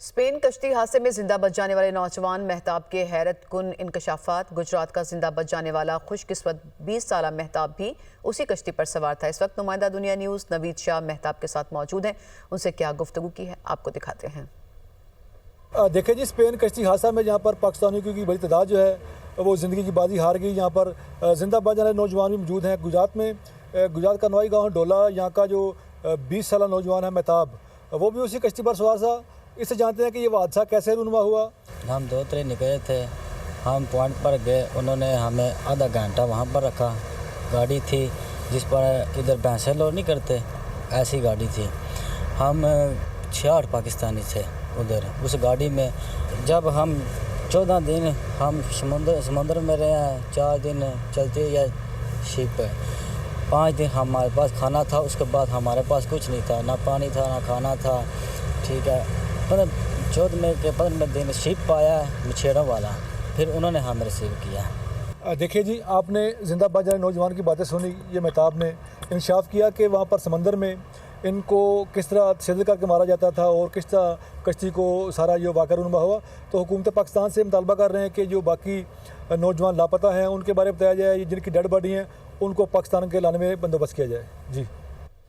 Spain कश्ती हादसे में जिंदा बच जाने वाले नौजवान मेहताब के हैरत कुन इंकशाफात। गुजरात का जिंदा बच जाने वाला खुशकिस्मत 20 साला मेहताब भी उसी कश्ती पर सवार था। इस वक्त नुमाइंदा दुनिया न्यूज़ नवीद शाह मेहताब के साथ मौजूद हैं। उनसे क्या गुफ्तगू की है आपको दिखाते हैं। देखिए जी, स्पेन कश्ती हादसा में जहाँ पर पाकिस्तानियों की बड़ी तादाद जो है वो ज़िंदगी की बाजी हार गई। यहाँ पर जिंदा बच जाने वाले नौजवान भी मौजूद हैं। गुजरात का नवाई गाँव डोला, यहाँ का जो 20 साला नौजवान है मेहताब, वो भी उसी कश्ती पर सवार था। इससे जानते हैं कि ये हादसा कैसे रूनुमा हुआ। हम 2-3 निकले थे, हम पॉइंट पर गए, उन्होंने हमें आधा घंटा वहाँ पर रखा। गाड़ी थी जिस पर इधर भैंसे लोड नहीं करते, ऐसी गाड़ी थी। हम 66 पाकिस्तानी थे उधर उस गाड़ी में। जब हम 14 दिन हम समुद्र में रहे हैं, 4 दिन चलते या शिप पे, 5 दिन हमारे पास खाना था। उसके बाद हमारे पास कुछ नहीं था, ना पानी था ना खाना था। ठीक है, 14वें दिन शिप आया मछेरों वाला, फिर उन्होंने हमें रिसीव किया। देखिए जी, आपने जिंदा बच जाने नौजवान की बातें सुनी। ये मेहताब ने इंकशाफ किया कि वहाँ पर समंदर में इनको किस तरह सिद्ध करके मारा जाता था और किस तरह कश्ती को सारा ये वाक़या रूनुमा हुआ। तो हुकूमत पाकिस्तान से मुतालबा कर रहे हैं कि जो बाकी नौजवान लापता हैं उनके बारे में बताया जाए, जिनकी डेड बॉडी हैं उनको पाकिस्तान के लाने में बंदोबस्त किया जाए। जी।